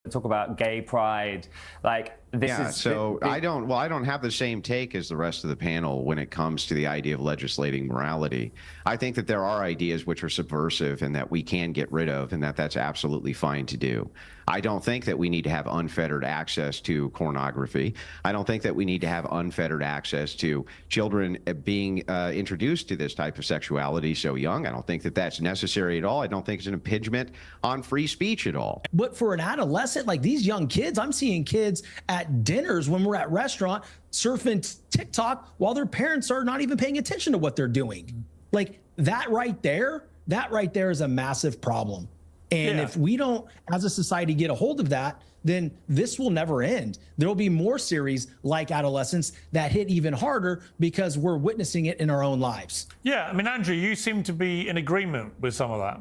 talk about gay pride. Like, this is... So I don't have the same take as the rest of the panel when it comes to the idea of legislating morality. I think that there are ideas which are subversive and that we can get rid of, and that's absolutely fine to do. I don't think that we need to have unfettered access to pornography. I don't think that we need to have unfettered access to children being introduced to this type of sexuality so young. I don't think that that's necessary at all. I don't think it's an impingement on free speech at all. But for an adolescent, like these young kids, I'm seeing kids at dinners when we're at restaurant surfing TikTok while their parents are not even paying attention to what they're doing. Like that right there is a massive problem. And if we don't, as a society, get a hold of that, then this will never end. There will be more series like Adolescence that hit even harder because we're witnessing it in our own lives. Yeah, I mean, Andrew, you seem to be in agreement with some of that.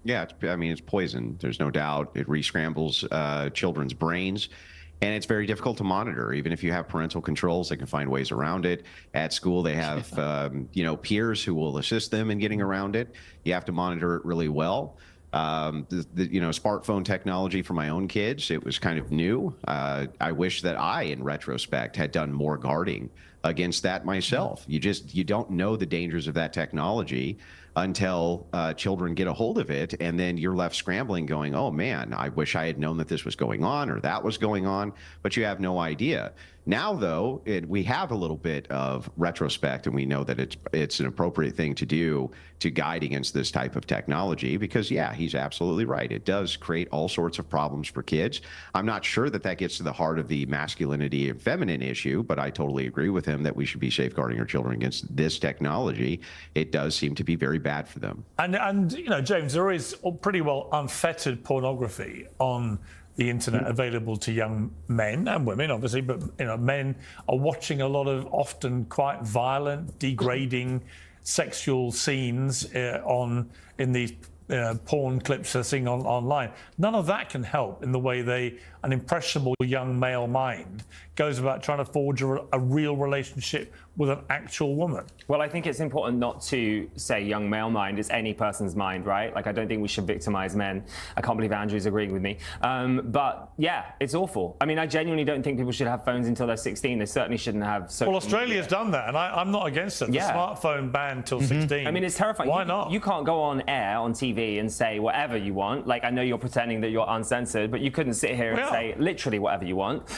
Yeah, it's poison. There's no doubt. It re-scrambles children's brains. And it's very difficult to monitor. Even if you have parental controls, they can find ways around it. At school, they have peers who will assist them in getting around it. You have to monitor it really well. Smartphone technology for my own kids, it was kind of new. I wish that I, in retrospect, had done more guarding against that myself. You don't know the dangers of that technology until children get a hold of it, and then you're left scrambling going, oh man, I wish I had known that this was going on or that was going on, but you have no idea. Now, though, we have a little bit of retrospect, and we know that it's an appropriate thing to do to guide against this type of technology because, yeah, he's absolutely right. It does create all sorts of problems for kids. I'm not sure that gets to the heart of the masculinity and feminine issue, but I totally agree with him that we should be safeguarding our children against this technology. It does seem to be very bad for them. And James, there is pretty well unfettered pornography on the internet available to young men and women, obviously, but men are watching a lot of often quite violent, degrading sexual scenes in these porn clips they're seeing online. None of that can help in the way an impressionable young male mind goes about trying to forge a real relationship with an actual woman. Well, I think it's important not to say young male mind. It's any person's mind, right? Like, I don't think we should victimize men. I can't believe Andrew's agreeing with me. But yeah, it's awful. I mean, I genuinely don't think people should have phones until they're 16. They certainly shouldn't have social Well, Australia's done that, and I'm not against it. The smartphone ban till 16. I mean, it's terrifying. Why not? You can't go on air, on TV, and say whatever you want. Like, I know you're pretending that you're uncensored, but you couldn't sit here and say literally whatever you want.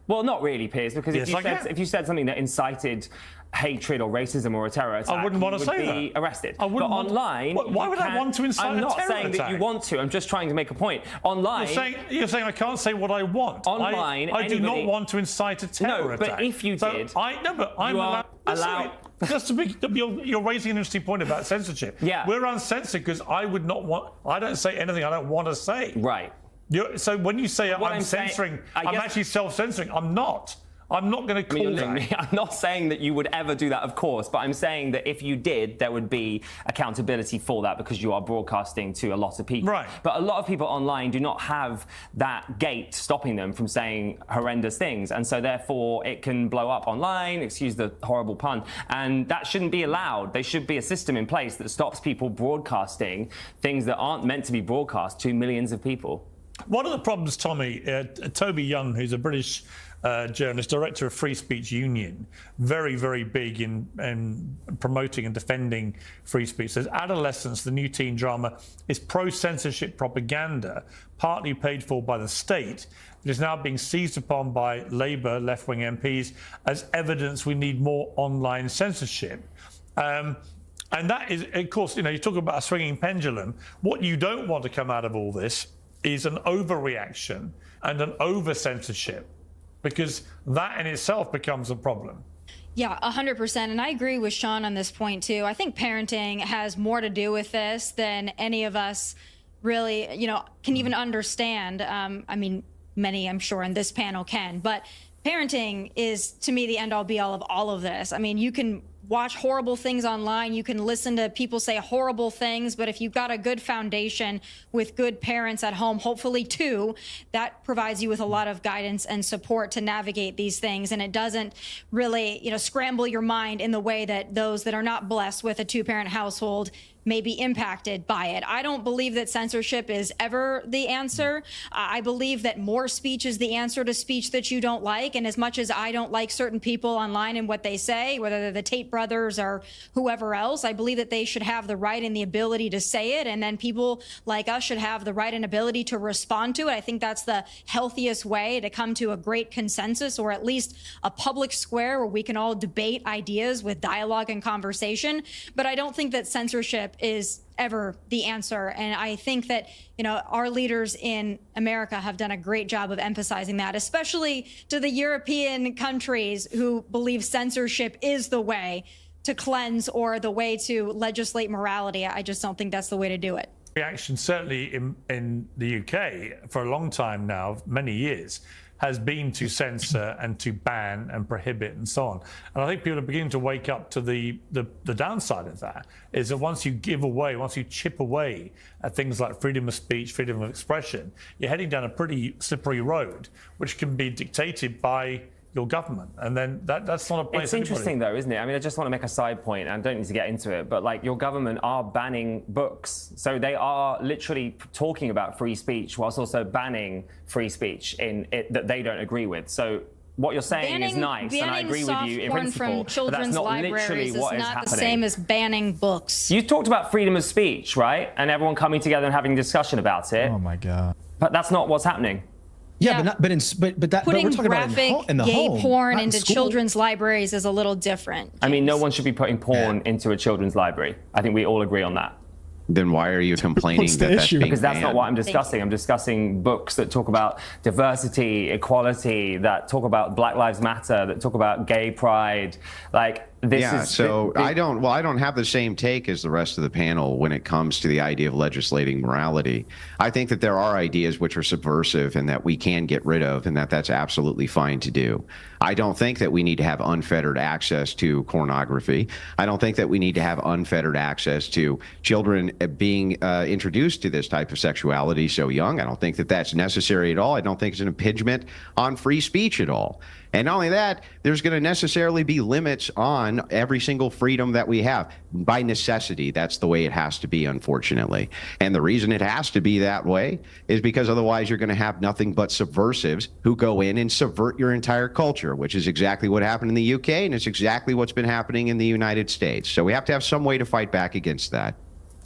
Well, not really, Piers, because if you said something that incited hatred or racism or a terror attack, I wouldn't want to say that. Be arrested. I wouldn't but online, why would I want to incite a terror attack? I'm not saying that you want to. I'm just trying to make a point. Online, you're saying I can't say what I want. Online, I do not want to incite a terror attack. No, but if you did, I'm allowed. Just to be, you're raising an interesting point about censorship. Yeah, we're uncensored because I would not want. I don't say anything I don't want to say. Right. So when you say I'm censoring, I'm actually self-censoring. I'm not. I'm not going to call that. I'm not saying that you would ever do that, of course, but I'm saying that if you did, there would be accountability for that because you are broadcasting to a lot of people. Right. But a lot of people online do not have that gate stopping them from saying horrendous things, and so therefore it can blow up online, excuse the horrible pun, and that shouldn't be allowed. There should be a system in place that stops people broadcasting things that aren't meant to be broadcast to millions of people. One of the problems, Tommy, Toby Young, who's a British journalist, director of Free Speech Union, very, very big in promoting and defending free speech, says Adolescence, the new teen drama, is pro-censorship propaganda, partly paid for by the state. It is now being seized upon by Labour left-wing MPs as evidence we need more online censorship. And that is, of course, you talk about a swinging pendulum. What you don't want to come out of all this is an overreaction and an over-censorship, because that in itself becomes a problem. Yeah, 100%. And I agree with Sean on this point, too. I think parenting has more to do with this than any of us really, can even understand. I mean, many, I'm sure, in this panel can. But parenting is, to me, the end-all, be-all of all of this. I mean, you can watch horrible things online. You can listen to people say horrible things. But if you've got a good foundation with good parents at home, hopefully two, that provides you with a lot of guidance and support to navigate these things. And it doesn't really, scramble your mind in the way that those that are not blessed with a two-parent household may be impacted by it. I don't believe that censorship is ever the answer. I believe that more speech is the answer to speech that you don't like. And as much as I don't like certain people online and what they say, whether they're the Tate brothers or whoever else, I believe that they should have the right and the ability to say it. And then people like us should have the right and ability to respond to it. I think that's the healthiest way to come to a great consensus, or at least a public square where we can all debate ideas with dialogue and conversation. But I don't think that censorship is ever the answer. And I think that, our leaders in America have done a great job of emphasizing that, especially to the European countries who believe censorship is the way to cleanse or the way to legislate morality. I just don't think that's the way to do it. Reaction certainly in the UK for a long time now, many years, has been to censor and to ban and prohibit and so on. And I think people are beginning to wake up to the downside of that, is that once you chip away at things like freedom of speech, freedom of expression, you're heading down a pretty slippery road, which can be dictated by your government, and then that's not a place. It's interesting though, isn't it? I mean, I just want to make a side point, and I don't need to get into it, but like, your government are banning books, so they are literally talking about free speech whilst also banning free speech in it that they don't agree with. So what you're saying is nice, and I agree with you in principle, but that's not literally what is happening. It's not the same as banning books. You talked about freedom of speech, right? And everyone coming together and having a discussion about it. Oh my God! But that's not what's happening. Yeah, but putting we're talking graphic about in the gay home, porn not in into school. children's libraries is a little different. I mean, no one should be putting porn into a children's library. I think we all agree on that. Then why are you complaining What's the that that's issue? being Because that's not banned? what I'm discussing. I'm discussing books that talk about diversity, equality, that talk about Black Lives Matter, that talk about gay pride. Like, this is... So I don't have the same take as the rest of the panel when it comes to the idea of legislating morality. I think that there are ideas which are subversive and that we can get rid of, and that's absolutely fine to do. I don't think that we need to have unfettered access to pornography. I don't think that we need to have unfettered access to children being introduced to this type of sexuality so young. I don't think that that's necessary at all. I don't think it's an impingement on free speech at all. And not only that, there's going to necessarily be limits on every single freedom that we have. By necessity, that's the way it has to be, unfortunately. And the reason it has to be that way is because otherwise you're going to have nothing but subversives who go in and subvert your entire culture, which is exactly what happened in the UK, and it's exactly what's been happening in the United States. So we have to have some way to fight back against that.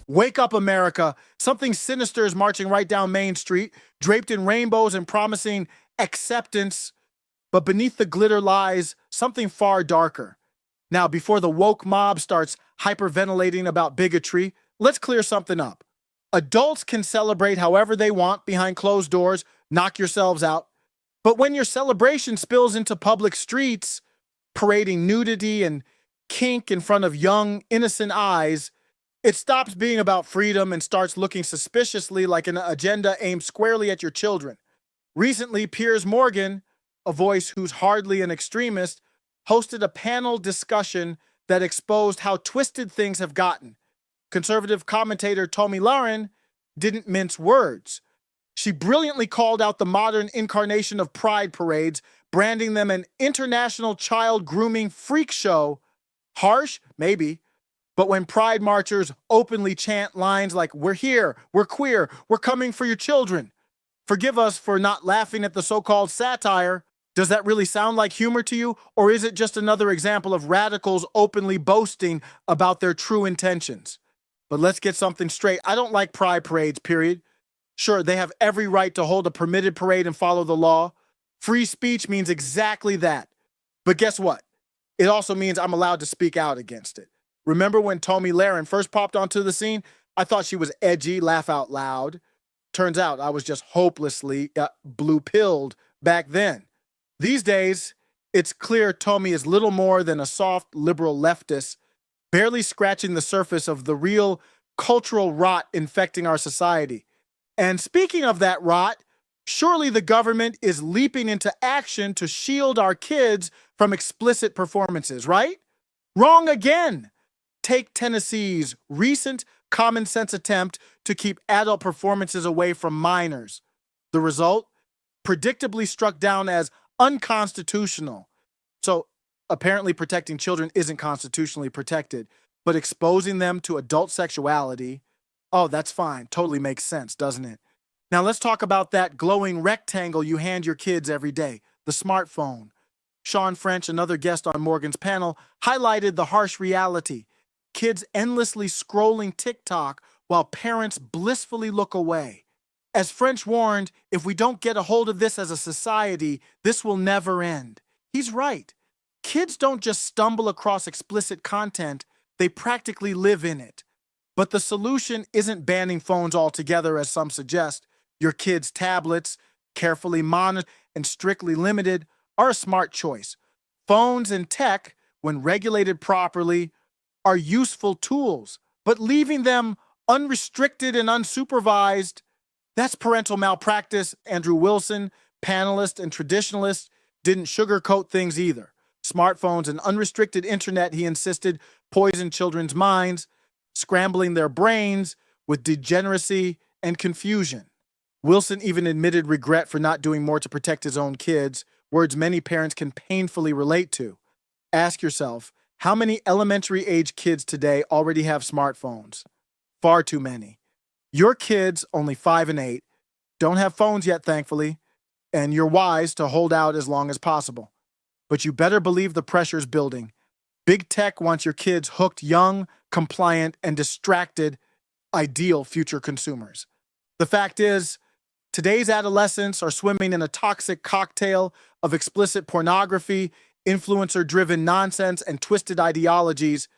Wake up, America. Something sinister is marching right down Main Street, draped in rainbows and promising acceptance. But beneath the glitter lies something far darker. Now, before the woke mob starts hyperventilating about bigotry, let's clear something up. Adults can celebrate however they want behind closed doors, knock yourselves out. But when your celebration spills into public streets, parading nudity and kink in front of young, innocent eyes, it stops being about freedom and starts looking suspiciously like an agenda aimed squarely at your children. Recently, Piers Morgan, a voice who's hardly an extremist, hosted a panel discussion that exposed how twisted things have gotten. Conservative commentator Tomi Lahren didn't mince words. She brilliantly called out the modern incarnation of pride parades, branding them an international child grooming freak show. Harsh? Maybe. But when pride marchers openly chant lines like, "We're here, we're queer, we're coming for your children," forgive us for not laughing at the so-called satire. Does that really sound like humor to you? Or is it just another example of radicals openly boasting about their true intentions? But let's get something straight. I don't like pride parades, period. Sure, they have every right to hold a permitted parade and follow the law. Free speech means exactly that. But guess what? It also means I'm allowed to speak out against it. Remember when Tomi Lahren first popped onto the scene? I thought she was edgy, laugh out loud. Turns out I was just hopelessly blue-pilled back then. These days, it's clear Tomi is little more than a soft liberal leftist, barely scratching the surface of the real cultural rot infecting our society. And speaking of that rot, surely the government is leaping into action to shield our kids from explicit performances, right? Wrong again. Take Tennessee's recent common sense attempt to keep adult performances away from minors. The result? Predictably struck down as unconstitutional. So apparently protecting children isn't constitutionally protected. but exposing them to adult sexuality, oh, that's fine. Totally makes sense, doesn't it? Now let's talk about that glowing rectangle you hand your kids every day, the smartphone. Sean French, another guest on Morgan's panel, highlighted the harsh reality. Kids endlessly scrolling TikTok while parents blissfully look away. As French warned, if we don't get a hold of this as a society, this will never end. He's right. Kids don't just stumble across explicit content, they practically live in it. But the solution isn't banning phones altogether, as some suggest. Your kids' tablets, carefully monitored and strictly limited, are a smart choice. Phones and tech, when regulated properly, are useful tools, but leaving them unrestricted and unsupervised, that's parental malpractice. Andrew Wilson, panelist and traditionalist, didn't sugarcoat things either. Smartphones and unrestricted internet, he insisted, poison children's minds, scrambling their brains with degeneracy and confusion. Wilson even admitted regret for not doing more to protect his own kids, words many parents can painfully relate to. Ask yourself, how many elementary-age kids today already have smartphones? Far too many. Your kids, only 5 and 8, don't have phones yet, thankfully, and you're wise to hold out as long as possible. But you better believe the pressure's building. Big tech wants your kids hooked young, compliant, and distracted, ideal future consumers. The fact is, today's adolescents are swimming in a toxic cocktail of explicit pornography, influencer-driven nonsense, and twisted ideologies,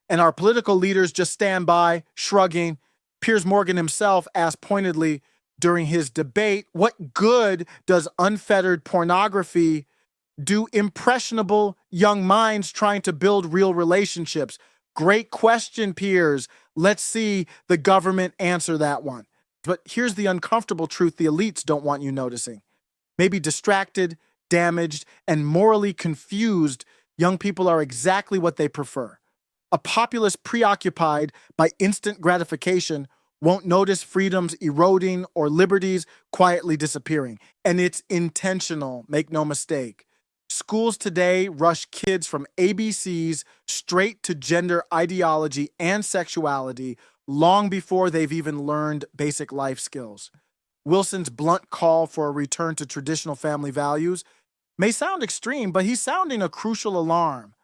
and our political leaders just stand by, shrugging. Piers Morgan himself asked pointedly during his debate, what good does unfettered pornography do impressionable young minds trying to build real relationships? Great question, Piers. Let's see the government answer that one. But here's the uncomfortable truth the elites don't want you noticing. Maybe distracted, damaged, and morally confused, young people are exactly what they prefer. A populace preoccupied by instant gratification won't notice freedoms eroding or liberties quietly disappearing. And it's intentional, make no mistake. Schools today rush kids from ABCs straight to gender ideology and sexuality long before they've even learned basic life skills. Wilson's blunt call for a return to traditional family values may sound extreme, but he's sounding a crucial alarm.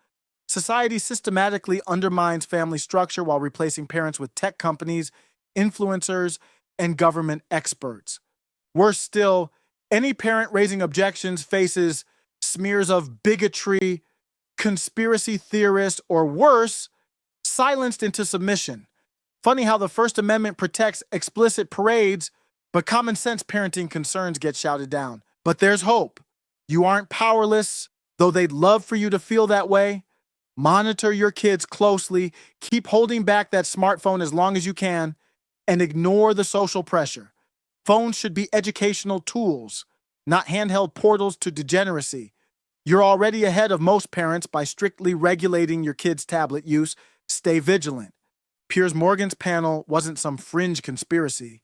Society systematically undermines family structure while replacing parents with tech companies, influencers, and government experts. Worse still, any parent raising objections faces smears of bigotry, conspiracy theorist, or worse, silenced into submission. Funny how the First Amendment protects explicit parades, but common sense parenting concerns get shouted down. But there's hope. You aren't powerless, though they'd love for you to feel that way. Monitor your kids closely, keep holding back that smartphone as long as you can, and ignore the social pressure. Phones should be educational tools, not handheld portals to degeneracy. You're already ahead of most parents by strictly regulating your kids' tablet use. Stay vigilant. Piers Morgan's panel wasn't some fringe conspiracy.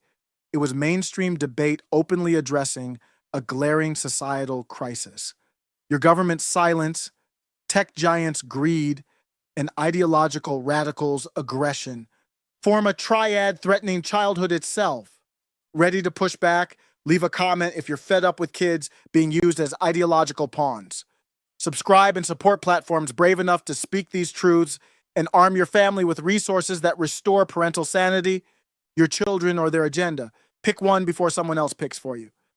It was mainstream debate openly addressing a glaring societal crisis. Your government's silence, tech giants' greed, and ideological radicals' aggression form a triad threatening childhood itself. Ready to push back? Leave a comment if you're fed up with kids being used as ideological pawns. Subscribe and support platforms brave enough to speak these truths and arm your family with resources that restore parental sanity, your children, or their agenda. Pick one before someone else picks for you.